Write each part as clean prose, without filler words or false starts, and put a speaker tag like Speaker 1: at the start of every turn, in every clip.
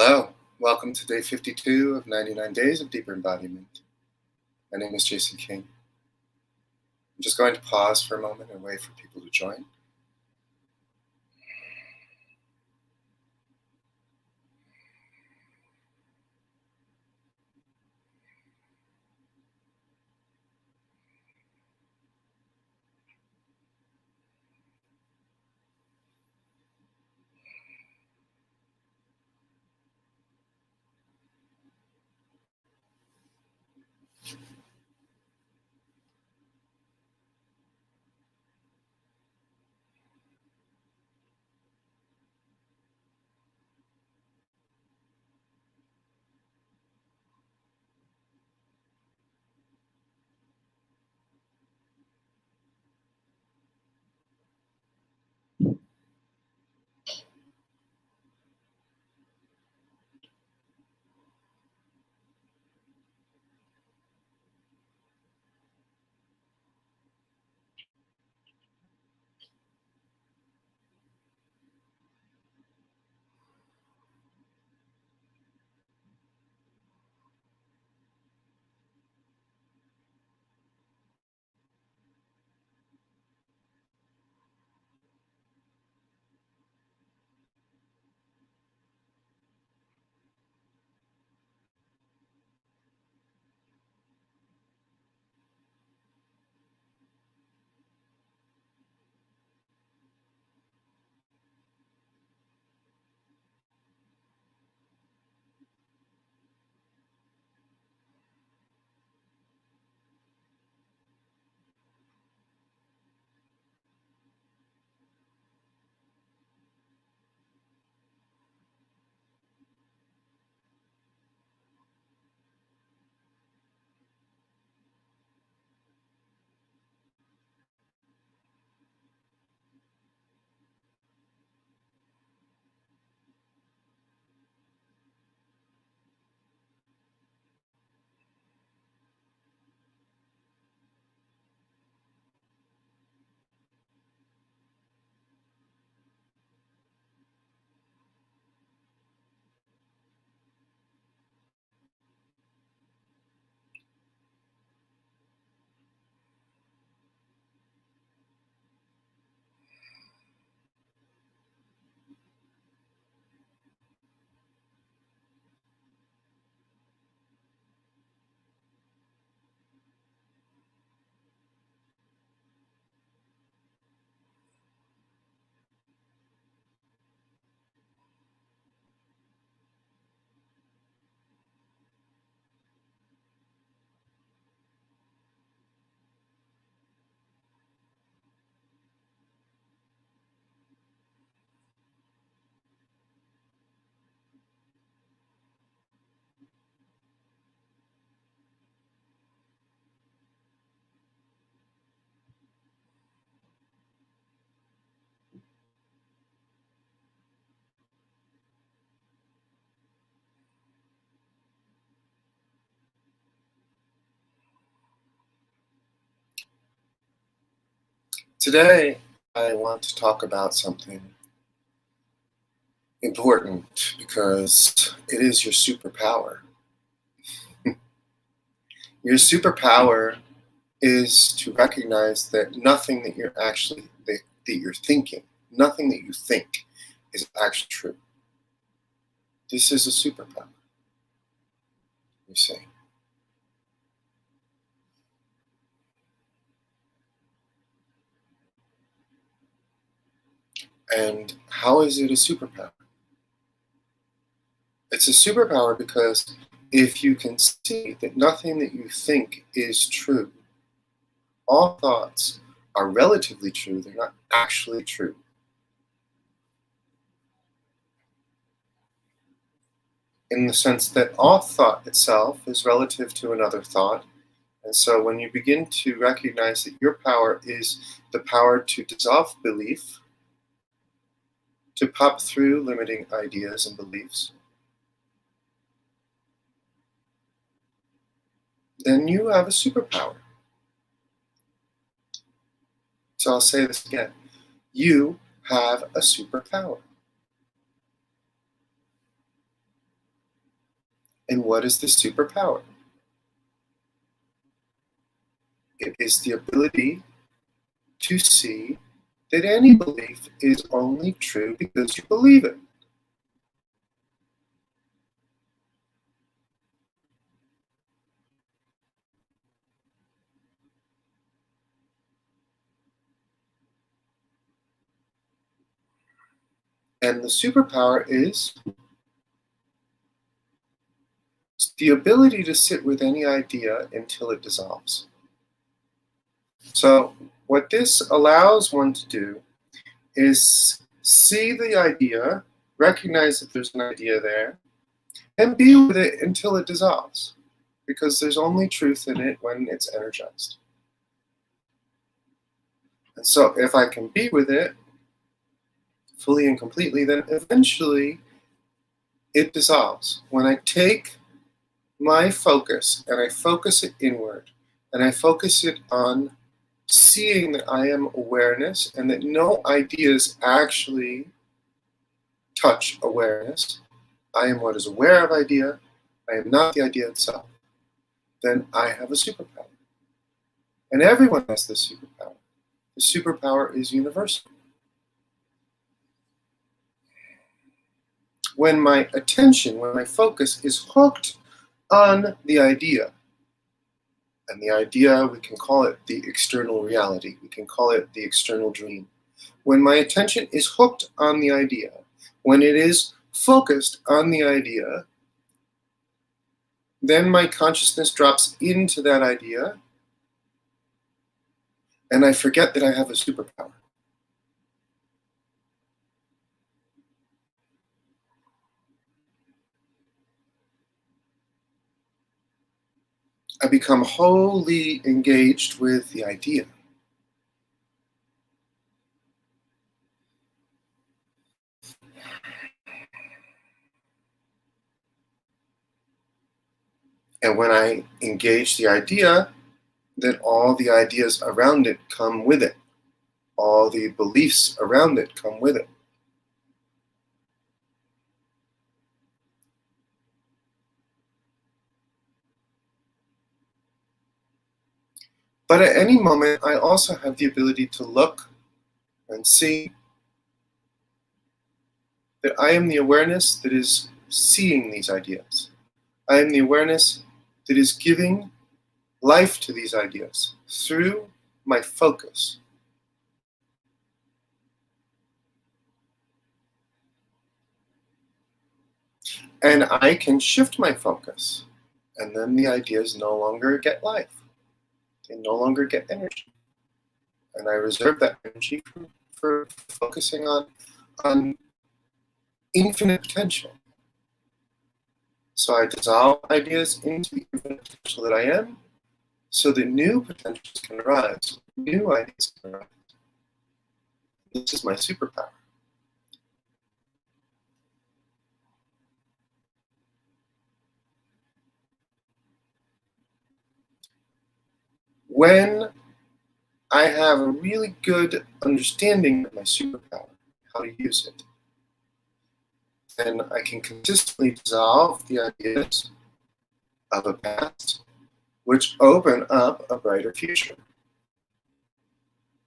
Speaker 1: Hello, welcome to day 52 of 99 Days of Deeper Embodiment. My name is Jason King. I'm just going to pause for a moment and wait for people to join. Today, I want to talk about something important because it is your superpower. Your superpower is to recognize that nothing that you're thinking, nothing that you think is actually true. This is a superpower, you see. And how is it a superpower? It's a superpower because if you can see that nothing that you think is true, all thoughts are relatively true, they're not actually true. In the sense that all thought itself is relative to another thought. And so when you begin to recognize that your power is the power to dissolve belief, to pop through limiting ideas and beliefs, then you have a superpower. So I'll say this again. You have a superpower. And what is the superpower? It is the ability to see that any belief is only true because you believe it. And the superpower is the ability to sit with any idea until it dissolves. So, what this allows one to do is see the idea, recognize that there's an idea there, and be with it until it dissolves, because there's only truth in it when it's energized. And so, if I can be with it fully and completely, then eventually it dissolves. When I take my focus and I focus it inward and I focus it on seeing that I am awareness and that no ideas actually touch awareness, I am what is aware of idea, I am not the idea itself, then I have a superpower. And everyone has this superpower. The superpower is universal. When my attention, when my focus is hooked on the idea, and the idea, we can call it the external reality, we can call it the external dream. When my attention is hooked on the idea, when it is focused on the idea, then my consciousness drops into that idea, and I forget that I have a superpower. I become wholly engaged with the idea. And when I engage the idea, then all the ideas around it come with it. All the beliefs around it come with it. But at any moment, I also have the ability to look and see that I am the awareness that is seeing these ideas. I am the awareness that is giving life to these ideas through my focus. And I can shift my focus, and then the ideas no longer get life. They no longer get energy. And I reserve that energy for focusing on infinite potential. So I dissolve ideas into the infinite potential that I am, so that new potentials can arise, new ideas can arise. This is my superpower. When I have a really good understanding of my superpower, how to use it, then I can consistently dissolve the ideas of a past, which open up a brighter future.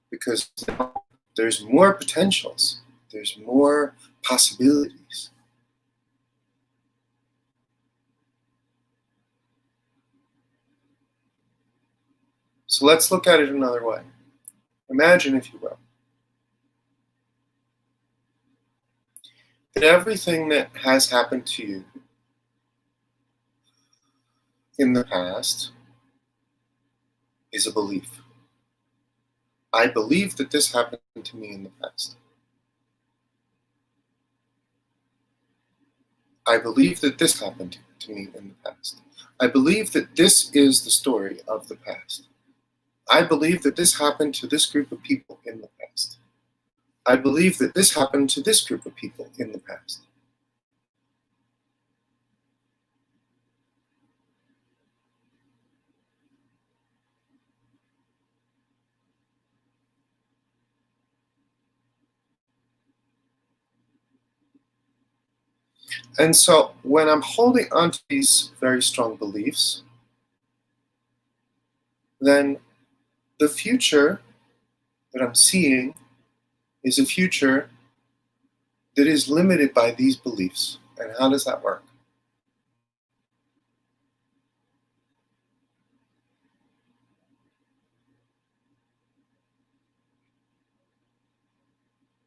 Speaker 1: Because now there's more potentials, there's more possibilities. So let's look at it another way. Imagine, if you will, that everything that has happened to you in the past is a belief. I believe that this happened to me in the past. I believe that this happened to me in the past. I believe that this is the story of the past. I believe that this happened to this group of people in the past. I believe that this happened to this group of people in the past. And so when I'm holding on to these very strong beliefs, then the future that I'm seeing is a future that is limited by these beliefs. And how does that work?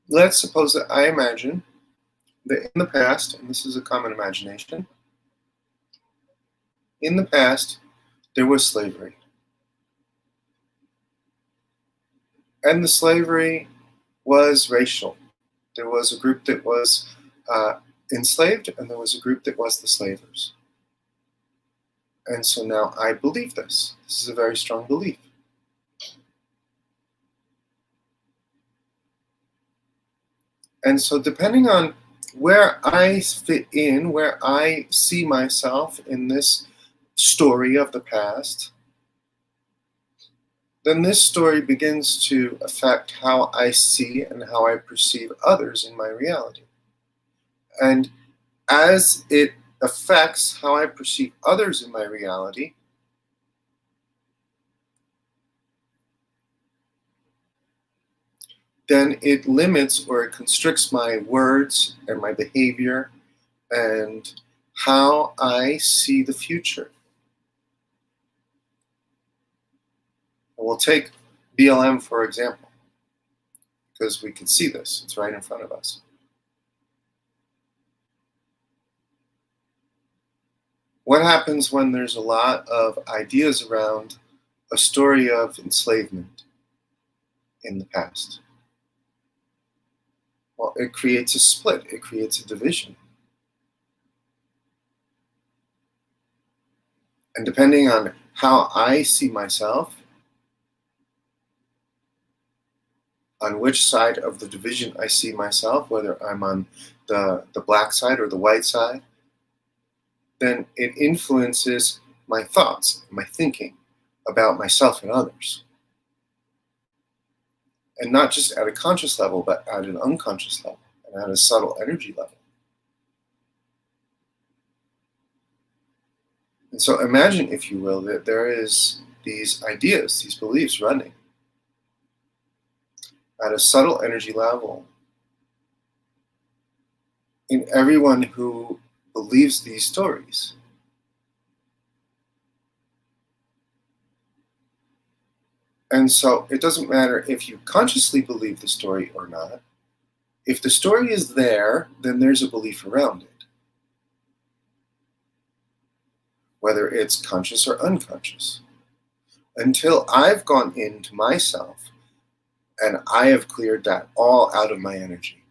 Speaker 1: Let's suppose that I imagine that in the past, and this is a common imagination, in the past, there was slavery. And the slavery was racial. There was a group that was enslaved, and there was a group that was the slavers. And so now I believe this. This is a very strong belief. And so depending on where I fit in, where I see myself in this story of the past, then this story begins to affect how I see and how I perceive others in my reality. And as it affects how I perceive others in my reality, then it limits or it constricts my words and my behavior and how I see the future. We'll take BLM, for example, because we can see this. It's right in front of us. What happens when there's a lot of ideas around a story of enslavement in the past? Well, it creates a split. It creates a division. And depending on how I see myself, on which side of the division I see myself, whether I'm on the black side or the white side, then it influences my thoughts, my thinking about myself and others. And not just at a conscious level, but at an unconscious level and at a subtle energy level. And so imagine, if you will, that there is these ideas, these beliefs running at a subtle energy level in everyone who believes these stories. And so it doesn't matter if you consciously believe the story or not. If the story is there, then there's a belief around it, whether it's conscious or unconscious. Until I've gone into myself and I have cleared that all out of my energy,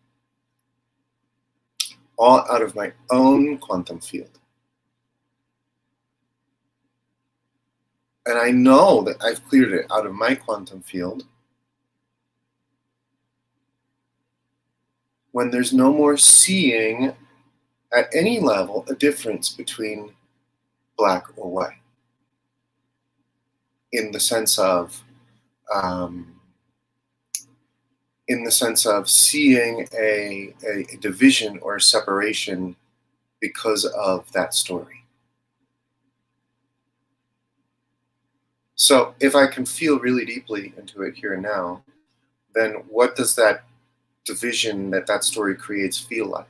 Speaker 1: all out of my own quantum field. And I know that I've cleared it out of my quantum field when there's no more seeing at any level a difference between black or white, in the sense of seeing a division or a separation because of that story. So if I can feel really deeply into it here and now, then what does that division that story creates feel like?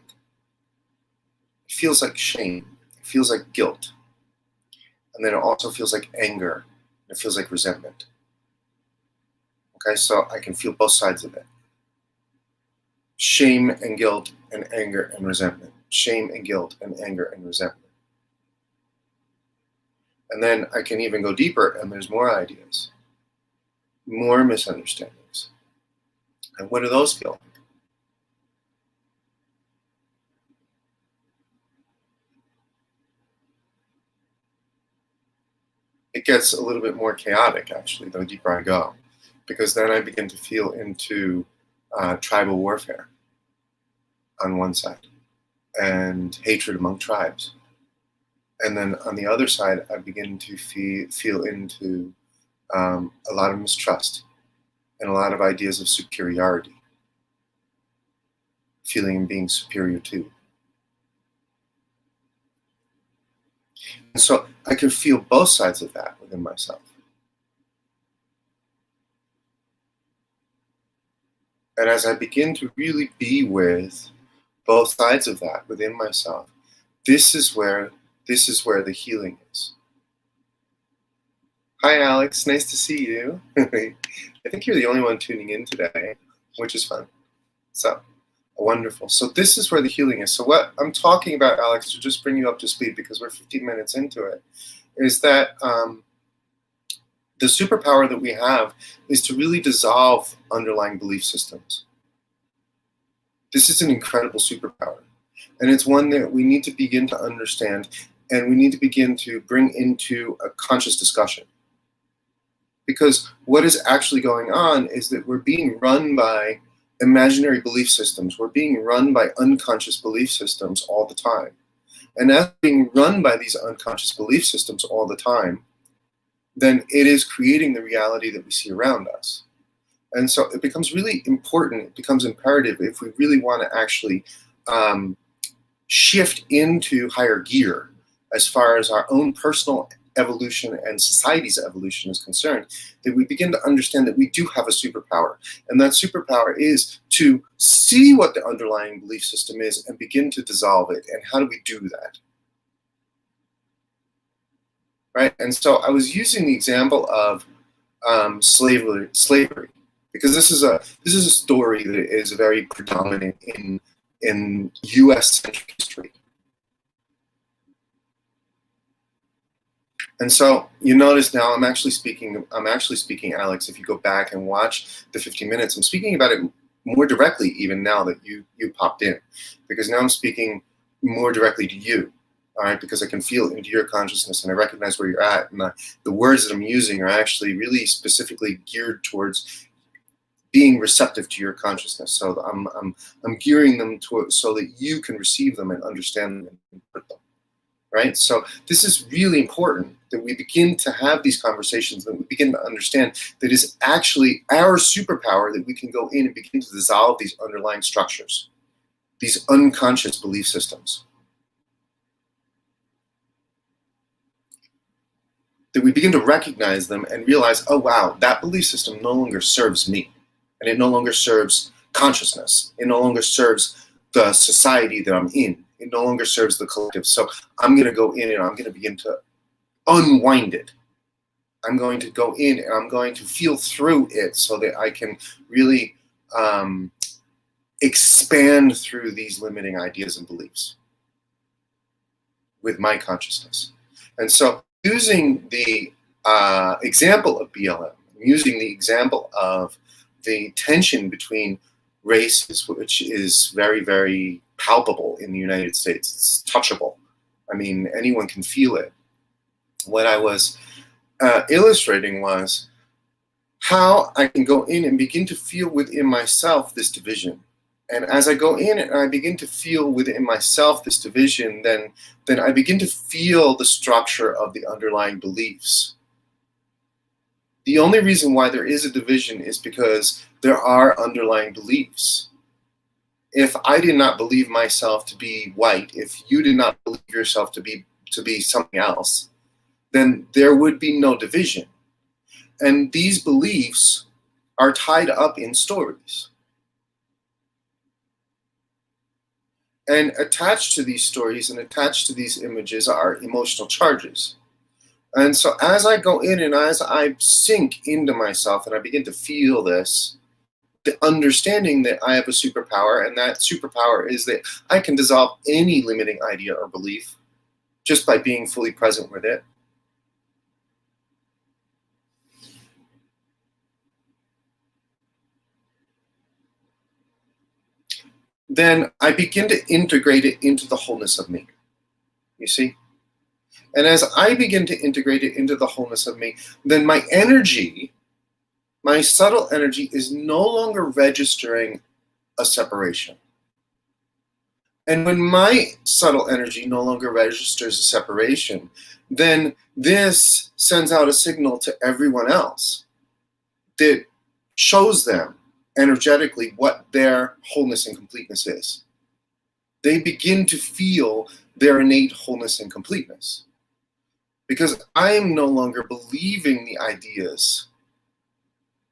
Speaker 1: It feels like shame. It feels like guilt. And then it also feels like anger. It feels like resentment. Okay, so I can feel both sides of it. Shame and guilt and anger and resentment. Shame and guilt and anger and resentment. And then I can even go deeper, and there's more ideas, more misunderstandings. And what do those feel like? It gets a little bit more chaotic, actually, the deeper I go, because then I begin to feel into tribal warfare on one side and hatred among tribes. And then on the other side, I begin to feel into a lot of mistrust and a lot of ideas of superiority, feeling being superior to. And so I can feel both sides of that within myself. And as I begin to really be with both sides of that within myself, this is where the healing is. Hi, Alex. Nice to see you. I think you're the only one tuning in today, which is fun. So, wonderful. So this is where the healing is. So what I'm talking about, Alex, to just bring you up to speed, because we're 15 minutes into it, is that the superpower that we have is to really dissolve underlying belief systems. This is an incredible superpower. And it's one that we need to begin to understand, and we need to begin to bring into a conscious discussion. Because what is actually going on is that we're being run by imaginary belief systems. We're being run by unconscious belief systems all the time. And as being run by these unconscious belief systems all the time, then it is creating the reality that we see around us. And so it becomes really important, it becomes imperative, if we really want to actually shift into higher gear as far as our own personal evolution and society's evolution is concerned, that we begin to understand that we do have a superpower. And that superpower is to see what the underlying belief system is and begin to dissolve it. And how do we do that? Right? And so I was using the example of slavery, because this is a story that is very predominant in U.S.-centric history. And so you notice now I'm actually speaking, Alex, if you go back and watch the 15 minutes, I'm speaking about it more directly even now that you popped in, because now I'm speaking more directly to you, all right, because I can feel into your consciousness and I recognize where you're at, and the words that I'm using are actually really specifically geared towards being receptive to your consciousness. So I'm gearing them so that you can receive them and understand them and interpret them. Right? So this is really important, that we begin to have these conversations, that we begin to understand that is actually our superpower, that we can go in and begin to dissolve these underlying structures, these unconscious belief systems. That we begin to recognize them and realize, oh wow, that belief system no longer serves me, and it no longer serves consciousness. It no longer serves the society that I'm in. It no longer serves the collective. So I'm going to go in and I'm going to begin to unwind it. I'm going to go in and I'm going to feel through it so that I can really expand through these limiting ideas and beliefs with my consciousness. And so using the example of BLM, using the example of the tension between races, which is very, very palpable in the United States. It's touchable. I mean, anyone can feel it. What I was illustrating was how I can go in and begin to feel within myself this division. And as I go in and I begin to feel within myself this division, then I begin to feel the structure of the underlying beliefs. The only reason why there is a division is because there are underlying beliefs. If I did not believe myself to be white, if you did not believe yourself to be something else, then there would be no division. And these beliefs are tied up in stories. And attached to these stories and attached to these images are emotional charges. And so as I go in and as I sink into myself and I begin to feel this, the understanding that I have a superpower, and that superpower is that I can dissolve any limiting idea or belief just by being fully present with it. Then I begin to integrate it into the wholeness of me, you see? And as I begin to integrate it into the wholeness of me, then my energy, my subtle energy, is no longer registering a separation. And when my subtle energy no longer registers a separation, then this sends out a signal to everyone else that shows them energetically what their wholeness and completeness is. They begin to feel their innate wholeness and completeness. Because I'm no longer believing the ideas.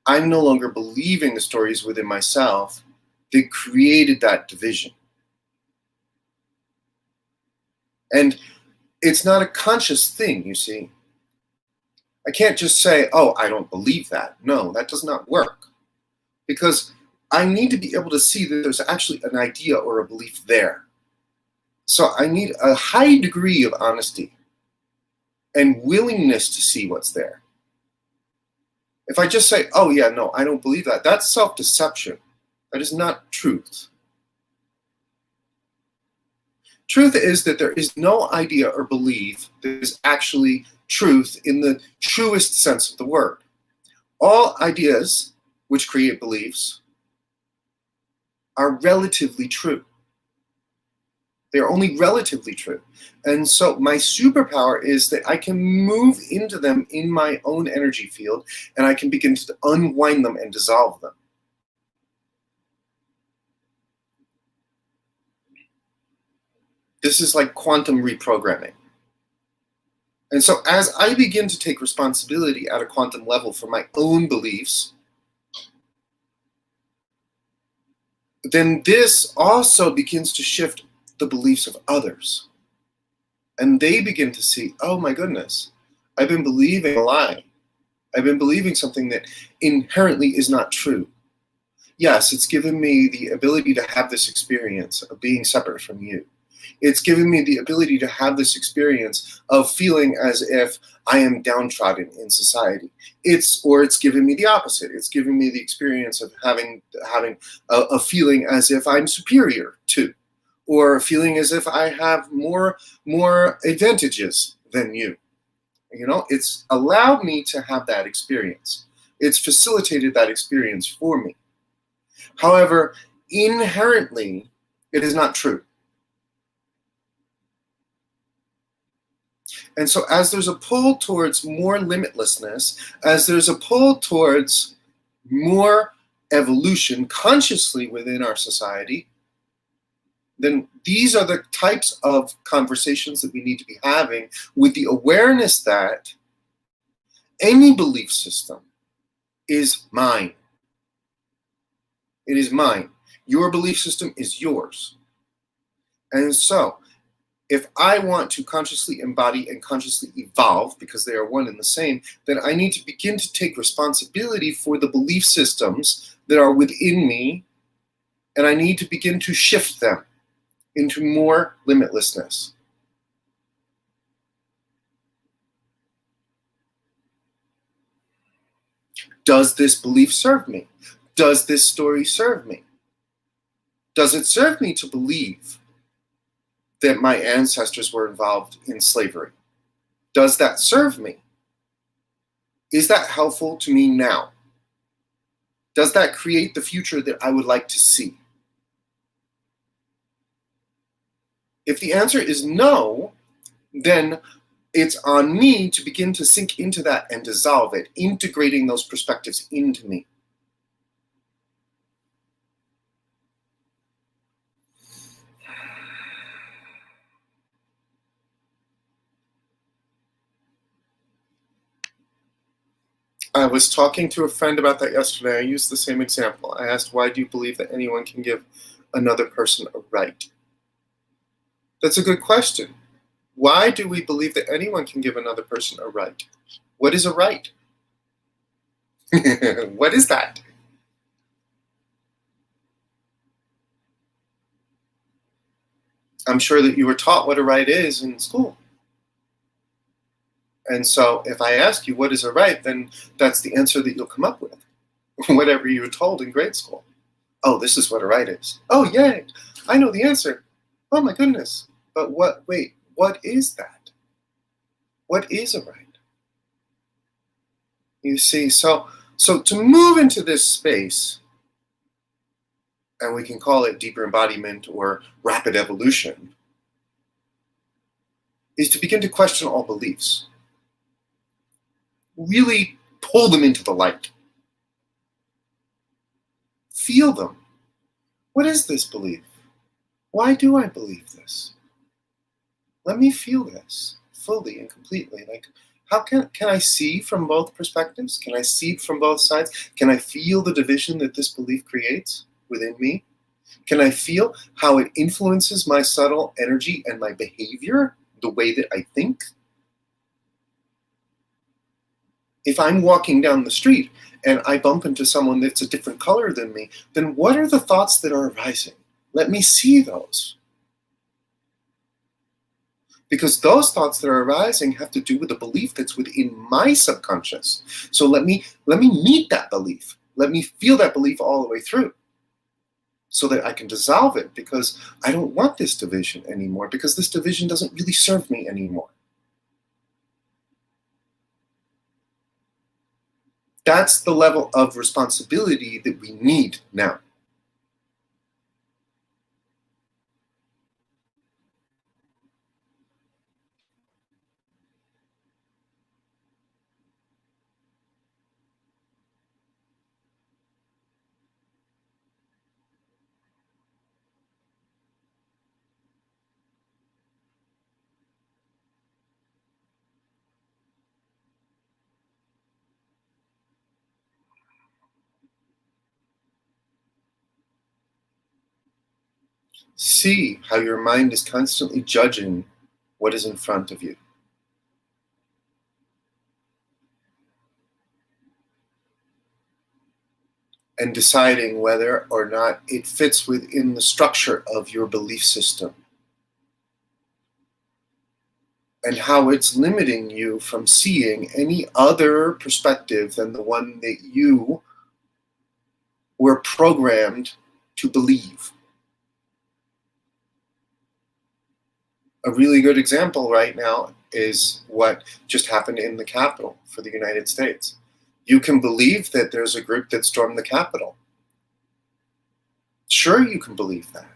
Speaker 1: I'm no longer believing the stories within myself that created that division. And it's not a conscious thing, you see. I can't just say, oh, I don't believe that. No, that does not work. Because I need to be able to see that there's actually an idea or a belief there. So I need a high degree of honesty and willingness to see what's there. If I just say, oh yeah, no, I don't believe that, that's self-deception. That is not truth. Truth is that there is no idea or belief that is actually truth in the truest sense of the word. All ideas which create beliefs are relatively true. They are only relatively true. And so my superpower is that I can move into them in my own energy field, and I can begin to unwind them and dissolve them. This is like quantum reprogramming. And so as I begin to take responsibility at a quantum level for my own beliefs, then this also begins to shift the beliefs of others. And they begin to see, oh my goodness, I've been believing a lie. I've been believing something that inherently is not true. Yes, it's given me the ability to have this experience of being separate from you. It's given me the ability to have this experience of feeling as if I am downtrodden in society. It's given me the opposite. It's given me the experience of having a feeling as if I'm superior to, or feeling as if I have more advantages than you. You know, it's allowed me to have that experience. It's facilitated that experience for me. However, inherently, it is not true. And so as there's a pull towards more limitlessness, as there's a pull towards more evolution consciously within our society, then these are the types of conversations that we need to be having with the awareness that any belief system is mine. It is mine. Your belief system is yours. And so, if I want to consciously embody and consciously evolve, because they are one and the same, then I need to begin to take responsibility for the belief systems that are within me, and I need to begin to shift them into more limitlessness. Does this belief serve me? Does this story serve me? Does it serve me to believe that my ancestors were involved in slavery? Does that serve me? Is that helpful to me now? Does that create the future that I would like to see? If the answer is no, then it's on me to begin to sink into that and dissolve it, integrating those perspectives into me. I was talking to a friend about that yesterday. I used the same example. I asked, why do you believe that anyone can give another person a right? That's a good question. Why do we believe that anyone can give another person a right? What is a right? What is that? I'm sure that you were taught what a right is in school. And so if I ask you what is a right, then that's the answer that you'll come up with. Whatever you were told in grade school. Oh, this is what a right is. Oh, yay, I know the answer. Oh my goodness. But what is that? What is a right? You see, so to move into this space, and we can call it deeper embodiment or rapid evolution, is to begin to question all beliefs. Really pull them into the light. Feel them. What is this belief? Why do I believe this? Let me feel this. fully and completely. Like, how can I see from both perspectives? Can I see from both sides? Can I feel the division that this belief creates within me? Can I feel how it influences my subtle energy and my behavior, the way that I think? If I'm walking down the street and I bump into someone that's a different color than me, then what are the thoughts that are arising? Let me see those. Because those thoughts that are arising have to do with a belief that's within my subconscious. So let me meet that belief. Let me feel that belief all the way through, so that I can dissolve it, because I don't want this division anymore, because this division doesn't really serve me anymore. That's the level of responsibility that we need now. See how your mind is constantly judging what is in front of you, and deciding whether or not it fits within the structure of your belief system, and how it's limiting you from seeing any other perspective than the one that you were programmed to believe. A really good example right now is what just happened in the Capitol for the United States. You can believe that there's a group that stormed the Capitol. Sure, you can believe that.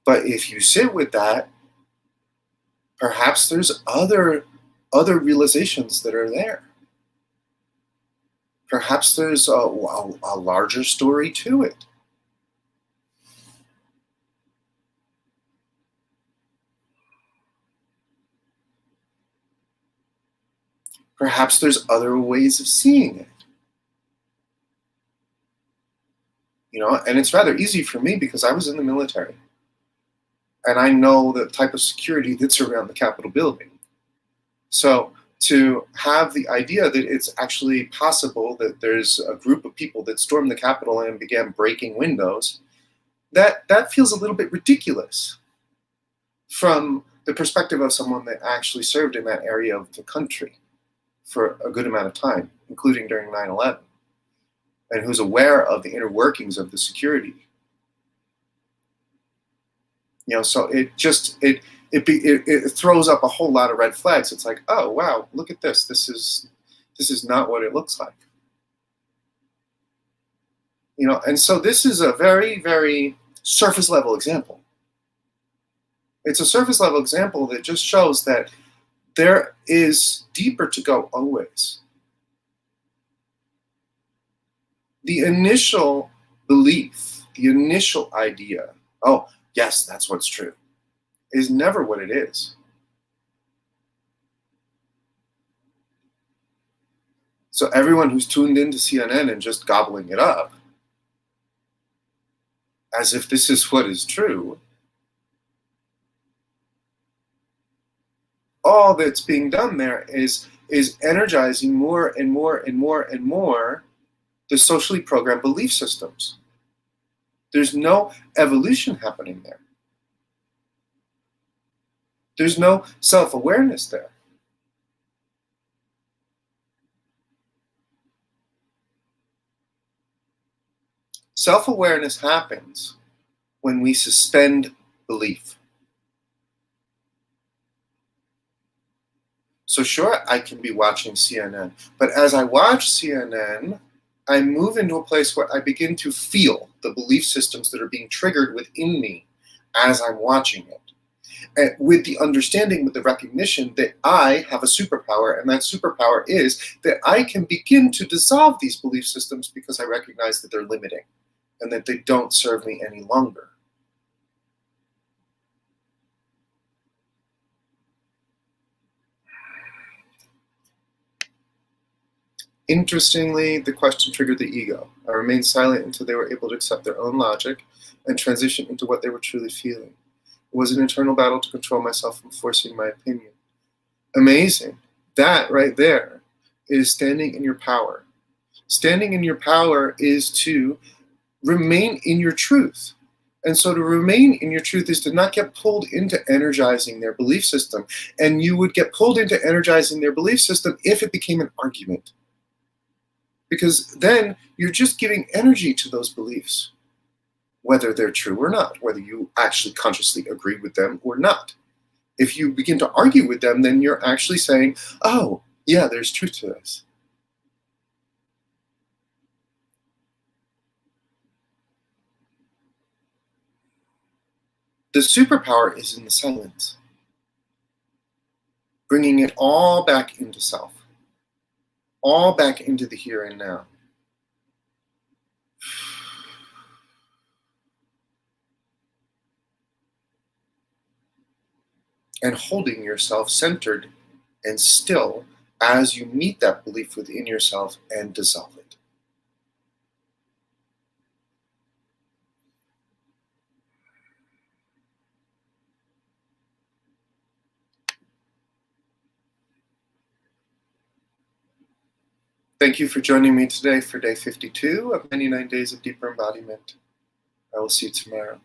Speaker 1: But if you sit with that, perhaps there's other realizations that are there. Perhaps there's a larger story to it. Perhaps there's other ways of seeing it. And it's rather easy for me because I was in the military. And I know the type of security that's around the Capitol building. So to have the idea that it's actually possible that there's a group of people that stormed the Capitol and began breaking windows, that feels a little bit ridiculous from the perspective of someone that actually served in that area of the country for a good amount of time, including during 9/11, and who's aware of the inner workings of the security. So it throws up a whole lot of red flags. It's like, oh wow, look at this. This is not what it looks like. And so this is a very, very surface level example. It's a surface level example that just shows that there is deeper to go always. The initial belief, the initial idea, oh, yes, that's what's true, is never what it is. So everyone who's tuned into CNN and just gobbling it up, as if this is what is true, all that's being done there is energizing more and more and more and more the socially programmed belief systems. There's no evolution happening there. There's no self-awareness there. Self-awareness happens when we suspend belief. So sure, I can be watching CNN, but as I watch CNN, I move into a place where I begin to feel the belief systems that are being triggered within me as I'm watching it. And with the understanding, with the recognition that I have a superpower, and that superpower is that I can begin to dissolve these belief systems because I recognize that they're limiting and that they don't serve me any longer. Interestingly, the question triggered the ego. I remained silent until they were able to accept their own logic and transition into what they were truly feeling. It was an internal battle to control myself from forcing my opinion. Amazing. That right there is standing in your power. Standing in your power is to remain in your truth. And so to remain in your truth is to not get pulled into energizing their belief system. And you would get pulled into energizing their belief system if it became an argument. Because then you're just giving energy to those beliefs, whether they're true or not, whether you actually consciously agree with them or not. If you begin to argue with them, then you're actually saying, oh, yeah, there's truth to this. The superpower is in the silence, bringing it all back into self, all back into the here and now. And holding yourself centered and still as you meet that belief within yourself and dissolve it. Thank you for joining me today for day 52 of 99 Days of Deeper Embodiment. I will see you tomorrow.